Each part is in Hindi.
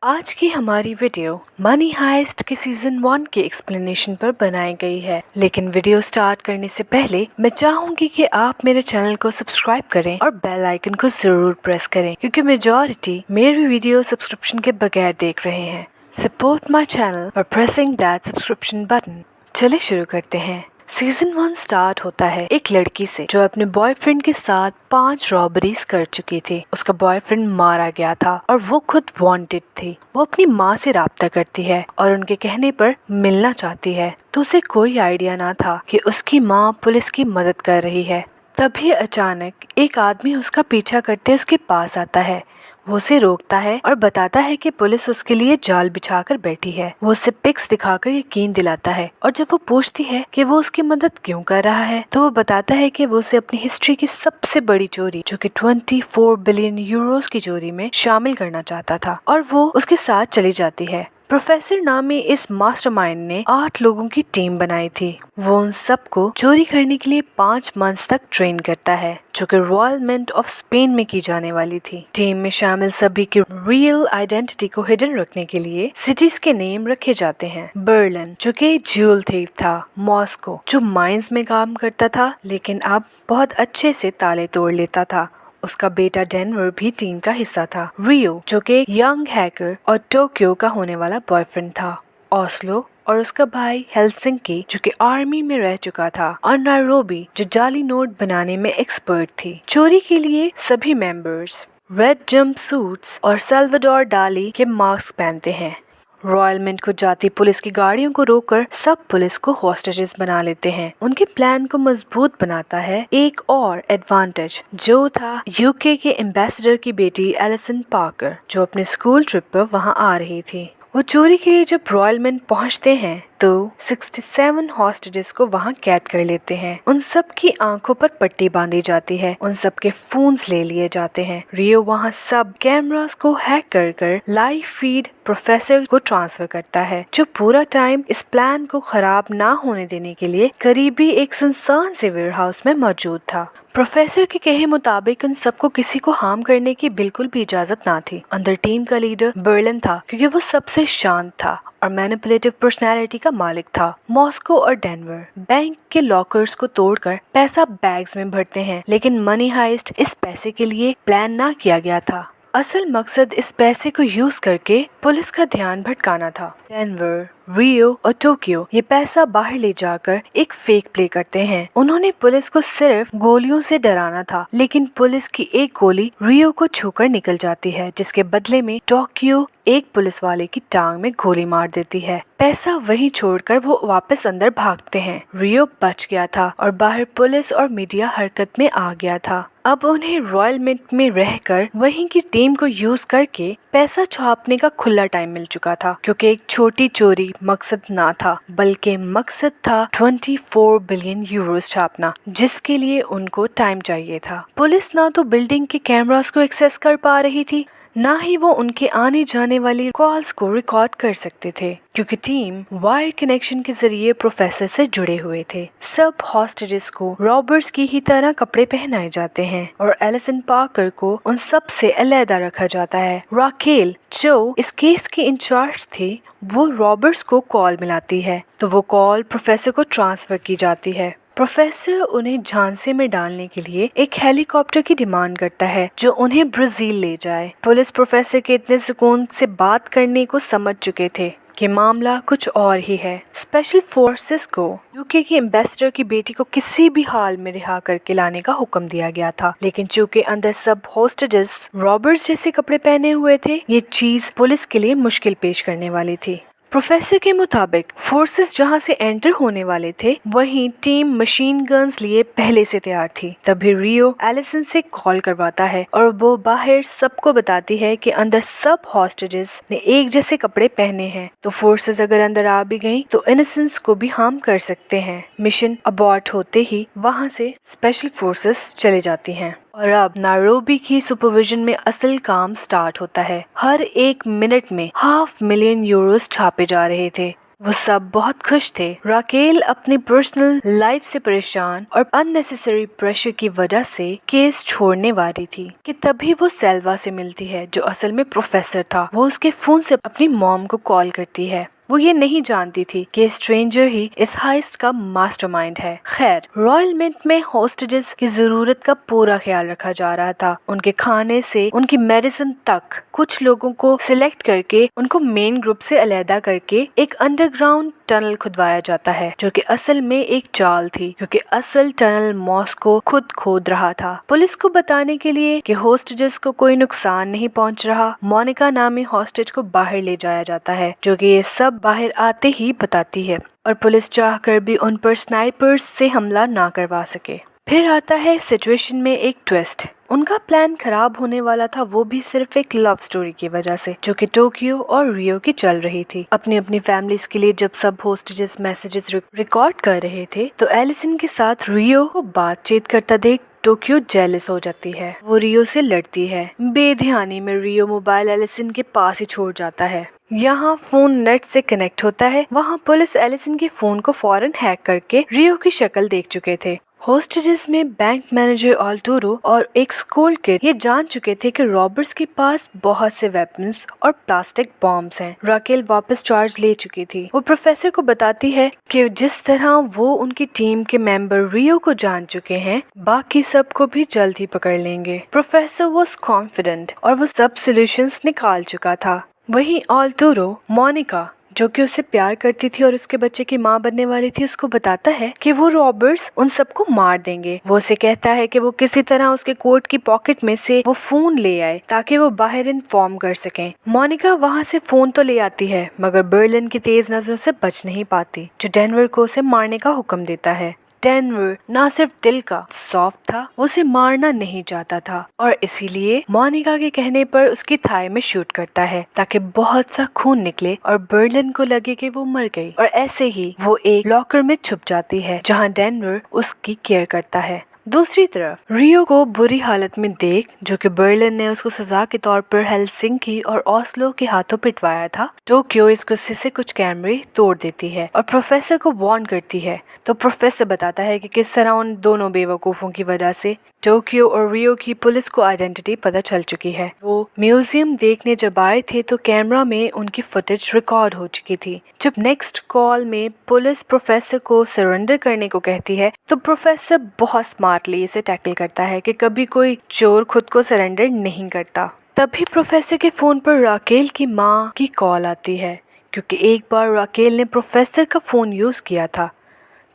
आज की हमारी वीडियो मनी हाइस्ट के सीजन 1 के एक्सप्लेनेशन पर बनाई गई है। लेकिन वीडियो स्टार्ट करने से पहले मैं चाहूंगी कि आप मेरे चैनल को सब्सक्राइब करें और बेल आइकन को जरूर प्रेस करें, क्योंकि मेजॉरिटी मेरी वीडियो सब्सक्रिप्शन के बगैर देख रहे हैं। सपोर्ट माई चैनल और प्रेसिंग दैट सब्सक्रिप्शन बटन। चलिए शुरू करते हैं। सीजन 1 स्टार्ट होता है एक लड़की से जो अपने बॉयफ्रेंड के साथ 5 रॉबरीज कर चुकी थी। उसका बॉयफ्रेंड मारा गया था और वो खुद वांटेड थी। वो अपनी माँ से राब्ता करती है और उनके कहने पर मिलना चाहती है, तो उसे कोई आइडिया ना था कि उसकी माँ पुलिस की मदद कर रही है। तभी अचानक एक आदमी उसका पीछा करते उसके पास आता है। वो उसे रोकता है और बताता है कि पुलिस उसके लिए जाल बिछाकर बैठी है। वो उसे पिक्स दिखाकर यकीन दिलाता है, और जब वो पूछती है कि वो उसकी मदद क्यों कर रहा है, तो वो बताता है कि वो उसे अपनी हिस्ट्री की सबसे बड़ी चोरी, जो कि 24 बिलियन यूरोस की चोरी में शामिल करना चाहता था, और वो उसके साथ चली जाती है। प्रोफेसर नामी इस मास्टरमाइंड ने 8 लोगों की टीम बनाई थी। वो उन सबको चोरी करने के लिए 5 मंथ्स तक ट्रेन करता है, जो कि रॉयल मिंट ऑफ स्पेन में की जाने वाली थी। टीम में शामिल सभी की रियल आइडेंटिटी को हिडन रखने के लिए सिटीज के नेम रखे जाते हैं। बर्लिन, जो कि ज्यूल थीफ था। मॉस्को, जो माइंस में काम करता था लेकिन अब बहुत अच्छे से ताले तोड़ लेता था। उसका बेटा डेनवर भी टीम का हिस्सा था। रियो, जो कि यंग हैकर और टोक्यो का होने वाला बॉयफ्रेंड था। ओस्लो और उसका भाई हेलसिंकी, जो कि आर्मी में रह चुका था। और नायरोबी, जो जाली नोट बनाने में एक्सपर्ट थी। चोरी के लिए सभी मेंबर्स रेड जंप सूट्स और साल्वाडोर डाली के मास्क पहनते हैं। रॉयल मिंट को जाती पुलिस की गाड़ियों को रोककर सब पुलिस को हॉस्टेजेस बना लेते हैं। उनके प्लान को मजबूत बनाता है एक और एडवांटेज, जो था यूके के एम्बेसडर की बेटी एलिसन पार्कर, जो अपने स्कूल ट्रिप पर वहां आ रही थी। वो चोरी के लिए जब रॉयल मिंट पहुंचते हैं तो 67 हॉस्टेजेस को वहां कैद कर लेते हैं। उन सब की आंखों पर पट्टी बांधी जाती है। उन सब के फोन्स ले लिए जाते हैं। रियो वहां सब कैमरास को हैक कर लाइव फीड प्रोफेसर को ट्रांसफर करता है, जो पूरा टाइम इस प्लान को खराब ना होने देने के लिए करीबी एक सुनसान से वेयरहाउस में मौजूद था। प्रोफेसर के कहे मुताबिक उन सबको किसी को हार्म करने की बिल्कुल भी इजाजत ना थी। अंदर टीम का लीडर बर्लिन था, क्योंकि वो सबसे शांत था और मैनिपुलेटिव पर्सनैलिटी का मालिक था। मॉस्को और डेनवर बैंक के लॉकर्स को तोड़कर पैसा बैग्स में भरते हैं, लेकिन मनी हाइस्ट इस पैसे के लिए प्लान ना किया गया था। असल मकसद इस पैसे को यूज करके पुलिस का ध्यान भटकाना था। डेनवर, रियो और टोक्यो ये पैसा बाहर ले जाकर एक फेक प्ले करते हैं। उन्होंने पुलिस को सिर्फ गोलियों से डराना था, लेकिन पुलिस की एक गोली रियो को छूकर निकल जाती है, जिसके बदले में टोक्यो एक पुलिस वाले की टांग में गोली मार देती है। पैसा वहीं छोड़कर वो वापस अंदर भागते हैं। रियो बच गया था और बाहर पुलिस और मीडिया हरकत में आ गया था। अब उन्हें रॉयल मिंट में रहकर वहीं की टीम को यूज करके पैसा छापने का खुला टाइम मिल चुका था, क्योंकि एक छोटी चोरी मकसद ना था, बल्कि मकसद था 24 बिलियन यूरोस छापना, जिसके लिए उनको टाइम चाहिए था। पुलिस ना तो बिल्डिंग के कैमरास को एक्सेस कर पा रही थी, ना ही वो उनके आने जाने वाली कॉल्स को रिकॉर्ड कर सकते थे, क्योंकि टीम वायर कनेक्शन के जरिए प्रोफेसर से जुड़े हुए थे। सब हॉस्टेजेस को रॉबर्स की ही तरह कपड़े पहनाए जाते हैं और एलिसन पार्कर को उन सब से अलहदा रखा जाता है। राकेल, जो इस केस की इंचार्ज थी, वो रॉबर्स को कॉल मिलाती है, तो वो कॉल प्रोफेसर को ट्रांसफर की जाती है। प्रोफेसर उन्हें झांसे में डालने के लिए एक हेलीकॉप्टर की डिमांड करता है, जो उन्हें ब्राजील ले जाए। पुलिस प्रोफेसर के इतने सुकून से बात करने को समझ चुके थे कि मामला कुछ और ही है। स्पेशल फोर्सेस को यूके की एम्बेसडर की बेटी को किसी भी हाल में रिहा करके लाने का हुक्म दिया गया था, लेकिन चूंकि अंदर सब होस्टेजेस रॉबर्स जैसे कपड़े पहने हुए थे, ये चीज पुलिस के लिए मुश्किल पेश करने वाली थी। प्रोफेसर के मुताबिक फोर्सेस जहां से एंटर होने वाले थे, वहीं टीम मशीन गन्स लिए पहले से तैयार थी। तभी रियो एलिसन से कॉल करवाता है और वो बाहर सबको बताती है कि अंदर सब हॉस्टेजेस ने एक जैसे कपड़े पहने हैं, तो फोर्सेस अगर अंदर आ भी गईं तो इनोसेंट्स को भी हार्म कर सकते हैं। मिशन अबॉर्ट होते ही वहां से स्पेशल फोर्सेस चले जाती हैं और अब नायरोबी की सुपरविजन में असल काम स्टार्ट होता है। हर एक मिनट में 500,000 यूरोस छापे जा रहे थे। वो सब बहुत खुश थे। राकेल अपनी पर्सनल लाइफ से परेशान और अननेसेसरी प्रेशर की वजह से केस छोड़ने वाली थी कि तभी वो सेल्वा से मिलती है, जो असल में प्रोफेसर था। वो उसके फोन से अपनी मॉम को कॉल करती है। वो ये नहीं जानती थी कि स्ट्रेंजर ही इस हाइस्ट का मास्टरमाइंड है। खैर, रॉयल मिंट में होस्टेजेस की जरूरत का पूरा ख्याल रखा जा रहा था। उनके खाने से उनकी मेडिसिन तक। कुछ लोगों को सिलेक्ट करके उनको मेन ग्रुप से अलग करके एक अंडरग्राउंड टनल खुदवाया जाता है, जो कि असल में एक चाल थी, क्योंकि असल टनल मॉस्को खुद खोद रहा था। पुलिस को बताने के लिए कि होस्टेजेस को कोई नुकसान नहीं पहुंच रहा, मोनिका नामी हॉस्टेज को बाहर ले जाया जाता है, जो कि ये सब बाहर आते ही बताती है और पुलिस चाहकर भी उन पर स्नाइपर्स से हमला ना करवा सके। फिर आता है सिचुएशन में एक ट्विस्ट। उनका प्लान खराब होने वाला था, वो भी सिर्फ एक लव स्टोरी की वजह से, जो कि टोक्यो और रियो की चल रही थी। अपनी अपनी फैमिलीज के लिए जब सब होस्टेजेस मैसेजेस रिकॉर्ड कर रहे थे, तो एलिसन के साथ रियो को बातचीत करता देख टोक्यो जेलस हो जाती है। वो रियो से लड़ती है। बेध्यानी में रियो मोबाइल एलिसन के पास ही छोड़ जाता है। यहाँ फोन नेट से कनेक्ट होता है। वहाँ पुलिस एलिसन के फोन को फौरन हैक करके रियो की शक्ल देख चुके थे। होस्टेजेस में बैंक मैनेजर आल्टूरो और एक स्कूल किड ये जान चुके थे कि रॉबर्स के पास बहुत से वेपन्स और प्लास्टिक बॉम्ब्स हैं। राकेल वापस चार्ज ले चुकी थी। वो प्रोफेसर को बताती है कि जिस तरह वो उनकी टीम के मेंबर रियो को जान चुके हैं, बाकी सबको भी जल्द ही पकड़ लेंगे। प्रोफेसर वॉज कॉन्फिडेंट और वो सब सोल्यूशंस निकाल चुका था। वहीं आल्टूरो मोनिका, जो कि उससे प्यार करती थी और उसके बच्चे की माँ बनने वाली थी, उसको बताता है कि वो रॉबर्ट्स उन सबको मार देंगे। वो उसे कहता है कि वो किसी तरह उसके कोट की पॉकेट में से वो फोन ले आए ताकि वो बाहर इन्फॉर्म कर सकें। मोनिका वहाँ से फोन तो ले आती है, मगर बर्लिन की तेज नजरों से बच नहीं पाती, जो डेनवर को उसे मारने का हुक्म देता है। डेनवर ना सिर्फ दिल का सॉफ्ट था, वो उसे मारना नहीं चाहता था और इसीलिए मोनिका के कहने पर उसकी थाई में शूट करता है ताकि बहुत सा खून निकले और बर्लिन को लगे कि वो मर गई। और ऐसे ही वो एक लॉकर में छुप जाती है, जहां डेनवर उसकी केयर करता है। दूसरी तरफ रियो को बुरी हालत में देख, जो कि बर्लिन ने उसको सजा के तौर पर हेलसिंकी और ओस्लो के हाथों पिटवाया था, टोक्यो इस गुस्से से कुछ कैमरे तोड़ देती है और प्रोफेसर को वार्न करती है। तो प्रोफेसर बताता है कि किस तरह उन दोनों बेवकूफों की वजह से टोक्यो और रियो की पुलिस को आइडेंटिटी पता चल चुकी है। वो म्यूजियम देखने जब आए थे तो कैमरा में उनकी फुटेज रिकॉर्ड हो चुकी थी। जब नेक्स्ट कॉल में पुलिस प्रोफेसर को सरेंडर करने को कहती है, तो प्रोफेसर बहुत स्मार्टली इसे टैकल करता है कि कभी कोई चोर खुद को सरेंडर नहीं करता। तभी प्रोफेसर के फोन पर राकेल की माँ की कॉल आती है, क्योंकि एक बार राकेल ने प्रोफेसर का फोन यूज किया था।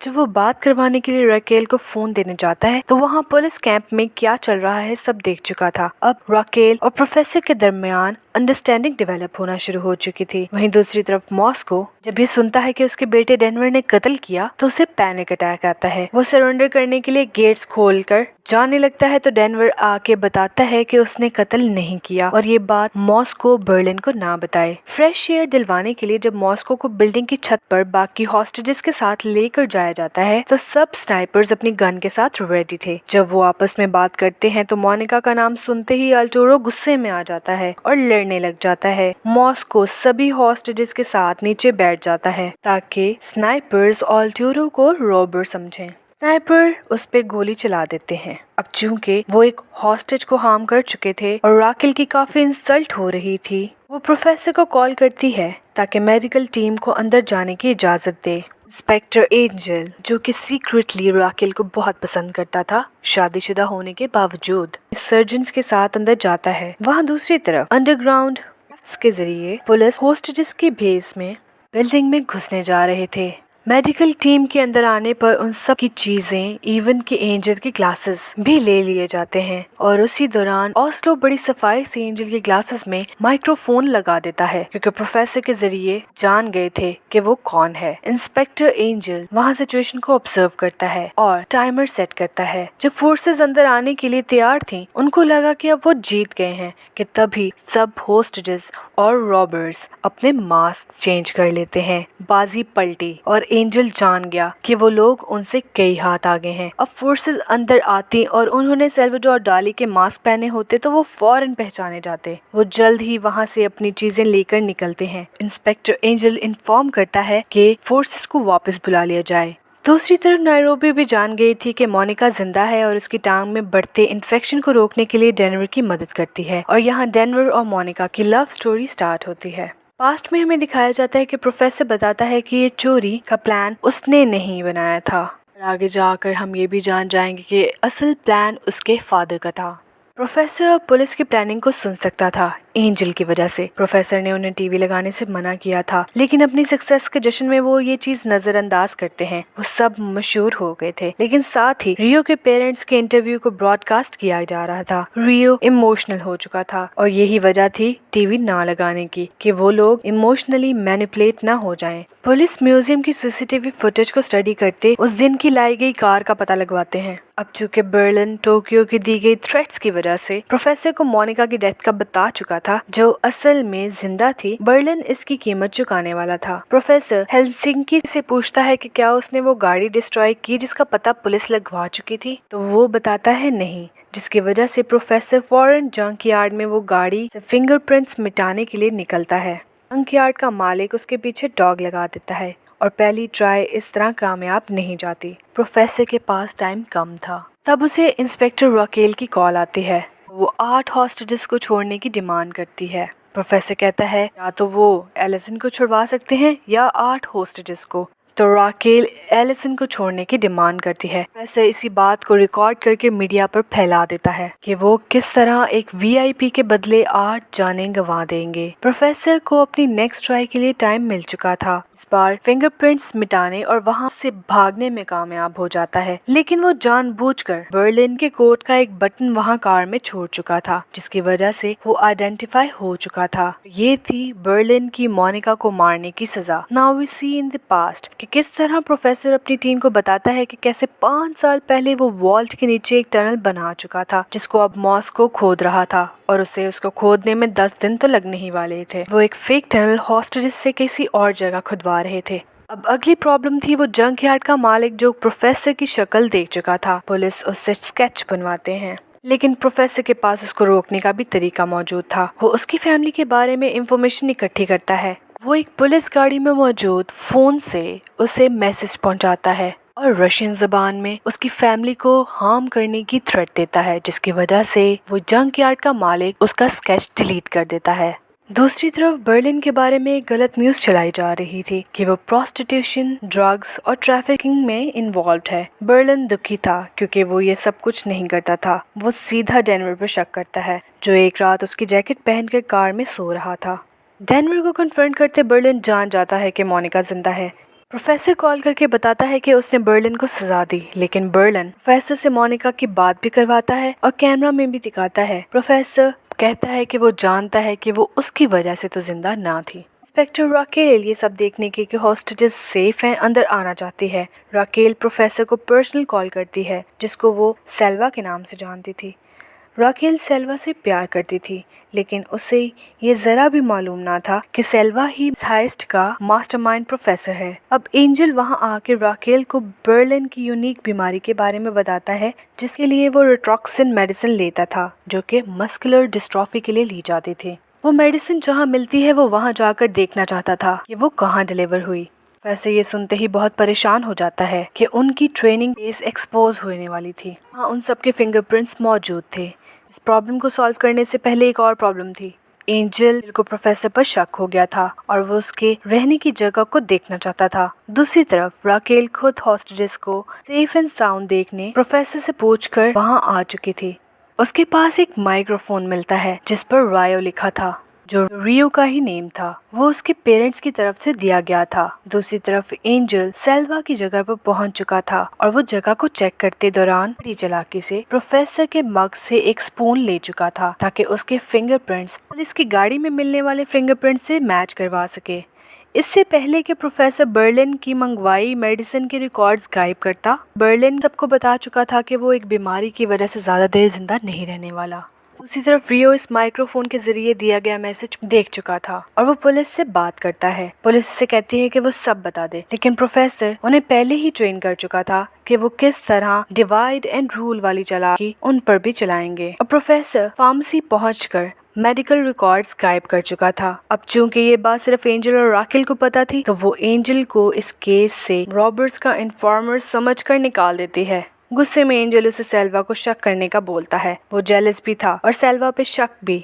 जब वो बात करवाने के लिए राकेल को फोन देने जाता है, तो वहाँ पुलिस कैंप में क्या चल रहा है सब देख चुका था। अब राकेल और प्रोफेसर के दरमियान अंडरस्टैंडिंग डेवलप होना शुरू हो चुकी थी। वहीं दूसरी तरफ मॉस्को जब ये सुनता है कि उसके बेटे डेनवर ने कत्ल किया, तो उसे पैनिक अटैक आता है। वो सरेंडर करने के लिए गेट्स खोलकर जाने लगता है, तो डेनवर आके बताता है कि उसने कत्ल नहीं किया और ये बात मॉस्को बर्लिन को ना बताए। फ्रेश एयर दिलवाने के लिए जब मॉस्को को बिल्डिंग की छत पर बाकी हॉस्टेजेस के साथ लेकर जाया जाता है, तो सब स्नाइपर्स अपनी गन के साथ रेडी थे। जब वो आपस में बात करते हैं, तो मोनिका का नाम सुनते ही आल्टोरो गुस्से में आ जाता है और लड़ने लग जाता है। मॉस्को सभी हॉस्टेजेस के साथ नीचे बैठ जाता है ताकि स्नाइपर्स आल्टोरो को रॉबर समझें। स्नाइपर उस पे गोली चला देते हैं। अब चूंकि वो एक हॉस्टेज को हार्म कर चुके थे और राकेल की काफी इंसल्ट हो रही थी, वो प्रोफेसर को कॉल करती है ताकि मेडिकल टीम को अंदर जाने की इजाजत दे। इंस्पेक्टर एंजल, जो कि सीक्रेटली राकेल को बहुत पसंद करता था शादीशुदा होने के बावजूद, सर्जन्स के साथ अंदर जाता है। वहाँ दूसरी तरफ अंडरग्राउंड के जरिए पुलिस होस्टेजेस के बेस में बिल्डिंग में घुसने जा रहे थे। मेडिकल टीम के अंदर आने पर उन सब की चीजें, इवन के एंजल के ग्लासेस भी ले लिए जाते हैं और उसी दौरान ओस्लो बड़ी सफाई से एंजल के ग्लासेस में माइक्रोफोन लगा देता है, क्योंकि प्रोफेसर के जरिए जान गए थे कि वो कौन है। इंस्पेक्टर एंजल वहाँ सिचुएशन को ऑब्जर्व करता है और टाइमर सेट करता है। जब फोर्सेस अंदर आने के लिए तैयार थी, उनको लगा कि अब वो जीत गए हैं कि तभी सब होस्टेजेस और रॉबर्स अपने मास्क चेंज कर लेते हैं। बाजी पलटी और एंजल जान गया कि वो लोग उनसे कई हाथ आगे हैं। अब फोर्सेस अंदर आती और उन्होंने सैल्वाडोर डाली के मास्क पहने होते तो वो फौरन पहचाने जाते। वो जल्द ही वहाँ से अपनी चीजें लेकर निकलते हैं। इंस्पेक्टर एंजल इन्फॉर्म करता है कि फोर्सेस को वापस बुला लिया जाए। दूसरी तरफ नायरोबी भी जान गई थी कि मोनिका जिंदा है और उसकी टांग में बढ़ते इन्फेक्शन को रोकने के लिए डेनवर की मदद करती है और यहाँ डेनवर और मोनिका की लव स्टोरी स्टार्ट होती है। पास्ट में हमें दिखाया जाता है कि प्रोफेसर बताता है कि ये चोरी का प्लान उसने नहीं बनाया था और आगे जाकर हम ये भी जान जाएंगे कि असल प्लान उसके फादर का था। प्रोफेसर पुलिस की प्लानिंग को सुन सकता था एंजल की वजह से। प्रोफेसर ने उन्हें टीवी लगाने से मना किया था, लेकिन अपनी सक्सेस के जश्न में वो ये चीज नजरअंदाज करते हैं। वो सब मशहूर हो गए थे, लेकिन साथ ही रियो के पेरेंट्स के इंटरव्यू को ब्रॉडकास्ट किया जा रहा था। रियो इमोशनल हो चुका था और यही वजह थी टीवी ना लगाने की कि वो लोग इमोशनली मैनिपुलेट ना हो जाएं। पुलिस म्यूजियम की सीसीटीवी फुटेज को स्टडी करते उस दिन की लाई गई कार का पता लगवाते हैं। अब चूंकि बर्लिन टोक्यो की दी गई थ्रेट्स की वजह से प्रोफेसर को मोनिका की डेथ का बता चुका था, जो असल में जिंदा थी। बर्लिन इसकी कीमत चुकाने वाला था। प्रोफेसर हेलसिंकी से पूछता है कि क्या उसने वो गाड़ी डिस्ट्रॉय की जिसका पता पुलिस लगवा चुकी थी, तो वो बताता है नहीं, जिसकी वजह से प्रोफेसर फौरन जंक यार्ड में वो गाड़ी से फिंगरप्रिंट्स मिटाने के लिए निकलता है। जंक यार्ड का मालिक उसके पीछे डॉग लगा देता है और पहली ट्राई इस तरह कामयाब नहीं जाती। प्रोफेसर के पास टाइम कम था। तब उसे इंस्पेक्टर रॉकेल की कॉल आती है। वो 8 हॉस्टेजेस को छोड़ने की डिमांड करती है। प्रोफेसर कहता है या तो वो एलिसन को छुड़वा सकते हैं या 8 हॉस्टेजेस को। तो राकेल एलिसन को छोड़ने की डिमांड करती है। प्रोफेसर इसी बात को रिकॉर्ड करके मीडिया पर फैला देता है कि वो किस तरह एक वीआईपी के बदले 8 जानें गंवा देंगे। प्रोफेसर को अपनी नेक्स्ट ट्राई के लिए टाइम मिल चुका था। इस बार फिंगरप्रिंट्स मिटाने और वहां से भागने में कामयाब हो जाता है, लेकिन वो जानबूझकर बर्लिन के कोट का एक बटन वहां कार में छोड़ चुका था, जिसकी वजह से वो आइडेंटिफाई हो चुका था। ये थी बर्लिन की मोनिका को मारने की सजा। Now we see in the past कि किस तरह प्रोफेसर अपनी टीम को बताता है कि कैसे 5 साल पहले वो वॉल्ट के नीचे एक टनल बना चुका था, जिसको अब मॉस्को खोद रहा था और उसे उसको खोदने में 10 दिन तो लगने ही वाले थे। वो एक फेक टनल हॉस्टेजेस से किसी और जगह खुदवा रहे थे। अब अगली प्रॉब्लम थी वो जंक यार्ड का मालिक जो प्रोफेसर की शक्ल देख चुका था। पुलिस उससे स्केच बनवाते हैं, लेकिन प्रोफेसर के पास उसको रोकने का भी तरीका मौजूद था। वो उसकी फैमिली के बारे में इंफॉर्मेशन इकट्ठी करता है। वो एक पुलिस गाड़ी में मौजूद फोन से उसे मैसेज पहुंचाता है और रशियन ज़बान में उसकी फैमिली को हार्म करने की थ्रेट देता है, जिसकी वजह से वो जंक यार्ड का मालिक उसका स्केच डिलीट कर देता है। दूसरी तरफ बर्लिन के बारे में एक गलत न्यूज चलाई जा रही थी कि वो प्रोस्टिट्यूशन, ड्रग्स और ट्रैफिकिंग में इन्वॉल्व है। बर्लिन दुखी था क्योंकि वो ये सब कुछ नहीं करता था। वो सीधा डेनवर पर शक करता है, जो एक रात उसकी जैकेट पहनकर कार में सो रहा था। डेनवर को कन्फ्रंट करते बर्लिन जान जाता है कि मोनिका जिंदा है। प्रोफेसर कॉल करके बताता है कि उसने बर्लिन को सजा दी, लेकिन बर्लिन प्रोफेसर से मोनिका की बात भी करवाता है और कैमरा में भी दिखाता है। प्रोफेसर कहता है कि वो जानता है कि वो उसकी वजह से तो जिंदा ना थी। इंस्पेक्टर राकेल ये सब देखने के कि हॉस्टेजेस सेफ हैं अंदर आना चाहती है। राकेल प्रोफेसर को पर्सनल कॉल करती है, जिसको वो सेल्वा के नाम से जानती थी। राकेल सेल्वा से प्यार करती थी, लेकिन उसे ये जरा भी मालूम ना था कि सेल्वा ही हाइस्ट का मास्टरमाइंड प्रोफेसर है। अब एंजल वहां आकर राकेल को बर्लिन की यूनिक बीमारी के बारे में बताता है, जिसके लिए वो रिट्रोक्सिन मेडिसिन लेता था, जो कि मस्कुलर डिस्ट्रॉफी के लिए ली जाती थी। वो मेडिसिन जहाँ मिलती है वो वहाँ जाकर देखना चाहता था कि वो कहाँ डिलीवर हुई। वैसे ये सुनते ही बहुत परेशान हो जाता है कि उनकी ट्रेनिंग बेस एक्सपोज होने वाली थी। हाँ, उन सबके फिंगरप्रिंट्स मौजूद थे। इस प्रॉब्लम को सॉल्व करने से पहले एक और प्रॉब्लम थी। एंजल को प्रोफेसर पर शक हो गया था और वो उसके रहने की जगह को देखना चाहता था। दूसरी तरफ राकेल खुद हॉस्टेजेस को सेफ एंड साउंड देखने प्रोफेसर से पूछकर वहां आ चुकी थी। उसके पास एक माइक्रोफोन मिलता है जिस पर रायो लिखा था, जो रियो का ही नेम था। वो उसके पेरेंट्स की तरफ से दिया गया था। दूसरी तरफ एंजल सेल्वा की जगह पर पहुंच चुका था और वो जगह को चेक करते दौरान बड़ी चालाकी से प्रोफेसर के मग से एक स्पून ले चुका था, ताकि उसके फिंगरप्रिंट्स पुलिस की गाड़ी में मिलने वाले फिंगरप्रिंट से मैच करवा सके। इससे पहले कि प्रोफेसर बर्लिन की मंगवाई मेडिसिन के रिकॉर्ड्स गायब करता, बर्लिन सबको बता चुका था कि वो एक बीमारी की वजह से ज्यादा देर जिंदा नहीं रहने वाला। दूसरी तरफ रियो इस माइक्रोफोन के जरिए दिया गया मैसेज देख चुका था और वो पुलिस से बात करता है। पुलिस उससे कहती है कि वो सब बता दे, लेकिन प्रोफेसर उन्हें पहले ही ट्रेन कर चुका था कि वो किस तरह डिवाइड एंड रूल वाली चालाकी उन पर भी चलाएंगे। और प्रोफेसर फार्मेसी पहुंचकर मेडिकल रिकॉर्ड्स गायब कर चुका था। अब चूंकि ये बात सिर्फ एंजल और राकेल को पता थी, तो वो एंजल को इस केस से रॉबर्ट्स का इन्फॉर्मर समझकर निकाल देती है। गुस्से में एंजल उसे सेल्वा को शक करने का बोलता है। वो जेलस भी था और सेल्वा पे शक भी।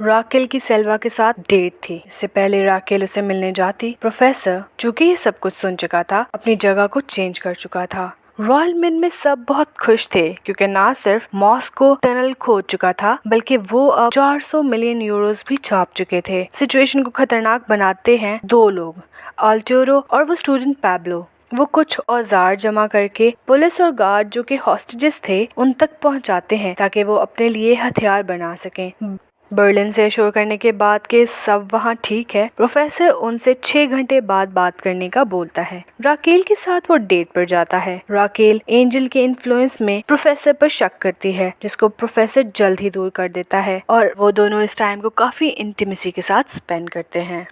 राकेल की सेल्वा के साथ डेट थी। इससे पहले राकेल उसे मिलने जाती, प्रोफेसर चूंकि ये सब कुछ सुन चुका था, अपनी जगह को चेंज कर चुका था। रॉयल मिंट में सब बहुत खुश थे क्योंकि ना सिर्फ मॉस्को टनल खोद चुका था, बल्कि वो अब 400 मिलियन यूरोस भी छाप चुके थे। सिचुएशन को खतरनाक बनाते हैं दो लोग, आल्टेरो और वो स्टूडेंट पैब्लो। वो कुछ औजार जमा करके पुलिस और गार्ड जो कि हॉस्टेजेस थे उन तक पहुंचाते हैं ताकि वो अपने लिए हथियार बना सकें। बर्लिन से अश्योर करने के बाद कि सब वहाँ ठीक है, प्रोफेसर उनसे 6 घंटे बाद बात करने का बोलता है। राकेल के साथ वो डेट पर जाता है। राकेल एंजल के इन्फ्लुएंस में प्रोफेसर पर शक करती है, जिसको प्रोफेसर जल्द ही दूर कर देता है और वो दोनों इस टाइम को काफी इंटीमेसी के साथ स्पेंड करते हैं।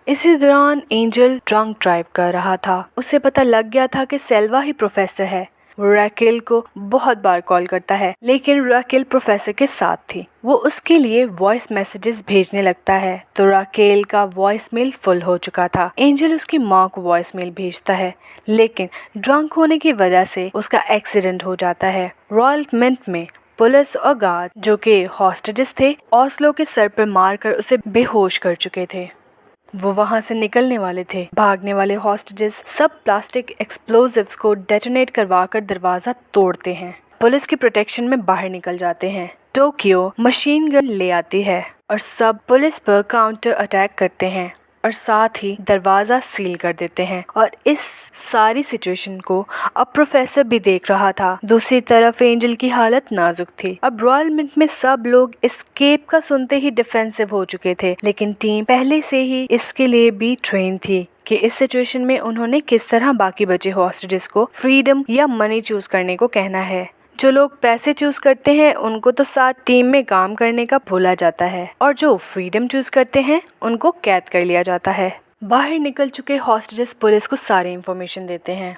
इसी दौरान एंजल ड्रंक ड्राइव कर रहा था। उसे पता लग गया था कि सेल्वा ही प्रोफेसर है। वो राकेल को बहुत बार कॉल करता है, लेकिन राकेल प्रोफेसर के साथ थी। वो उसके लिए वॉइस मैसेजेस भेजने लगता है, तो राकेल का वॉइस मेल फुल हो चुका था। एंजल उसकी माँ को वॉइस मेल भेजता है, लेकिन ड्रंक होने की वजह से उसका एक्सीडेंट हो जाता है। रॉयल मिंट में पुलिस और गार्ड जो कि हॉस्टेजेस थे, ओस्लो के सर पर मारकर उसे बेहोश कर चुके थे। वो वहां से निकलने वाले थे। भागने वाले हॉस्टेजेस सब प्लास्टिक एक्सप्लोजिव्स को डेटोनेट करवाकर दरवाजा तोड़ते हैं। पुलिस की प्रोटेक्शन में बाहर निकल जाते हैं। टोक्यो मशीन गन ले आती है और सब पुलिस पर काउंटर अटैक करते हैं और साथ ही दरवाजा सील कर देते हैं। और इस सारी सिचुएशन को अब प्रोफेसर भी देख रहा था। दूसरी तरफ एंजल की हालत नाजुक थी। अब रॉयल मिंट में सब लोग एस्केप का सुनते ही डिफेंसिव हो चुके थे, लेकिन टीम पहले से ही इसके लिए भी ट्रेन थी कि इस सिचुएशन में उन्होंने किस तरह बाकी बचे हॉस्टेजेस को फ्रीडम या मनी चूज करने को कहना है। जो लोग पैसे चूज करते हैं उनको तो साथ टीम में काम करने का भूला जाता है, और जो फ्रीडम चूज करते हैं उनको कैद कर लिया जाता है। बाहर निकल चुके हॉस्टेजेस पुलिस को सारी इंफॉर्मेशन देते हैं,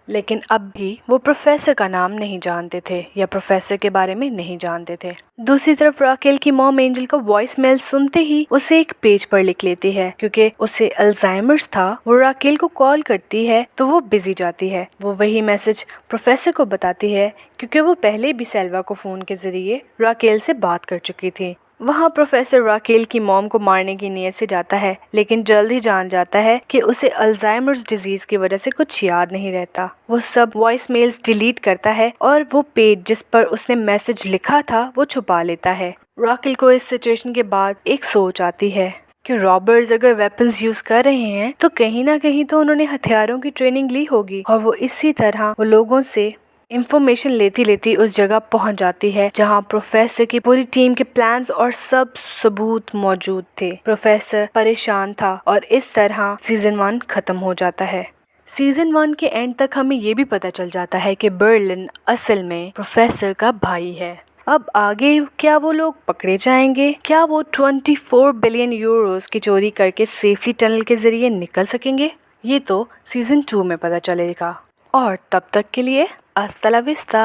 लेकिन अब भी वो प्रोफेसर का नाम नहीं जानते थे या प्रोफेसर के बारे में नहीं जानते थे। दूसरी तरफ राकेल की मॉम एंजल का वॉइस मेल सुनते ही उसे एक पेज पर लिख लेती है, क्योंकि उसे अल्जाइमर्स था। वो राकेल को कॉल करती है तो वो बिजी जाती है। वो वही मैसेज प्रोफेसर को बताती है, क्योंकि वो पहले भी सेल्वा को फोन के जरिए राकेल से बात कर चुकी थी। वहाँ प्रोफेसर राकेल की मॉम को मारने की नीयत से जाता है, लेकिन जल्द ही जान जाता है कि उसे अल्जाइमर्स डिजीज की वजह से कुछ याद नहीं रहता। वो सब वॉइस मेल्स डिलीट करता है और वो पेज जिस पर उसने मैसेज लिखा था वो छुपा लेता है। राकेल को इस सिचुएशन के बाद एक सोच आती है कि रॉबर्ट्स अगर वेपन्स यूज कर रहे हैं तो कहीं ना कहीं तो उन्होंने हथियारों की ट्रेनिंग ली होगी, और वो इसी तरह वो लोगों से इंफॉर्मेशन लेती लेती उस जगह पहुंच जाती है जहां प्रोफेसर की पूरी टीम के प्लान्स और सब सबूत मौजूद थे। प्रोफेसर परेशान था और इस तरह सीजन 1 खत्म हो जाता है। सीजन 1 के एंड तक हमें ये भी पता चल जाता है कि बर्लिन असल में प्रोफेसर का भाई है। अब आगे क्या वो लोग पकड़े जाएंगे? क्या वो 24 बिलियन यूरोस की चोरी करके सेफली टनल के जरिए निकल सकेंगे? ये तो सीजन 2 में पता चलेगा। और तब तक के लिए हasta la vista।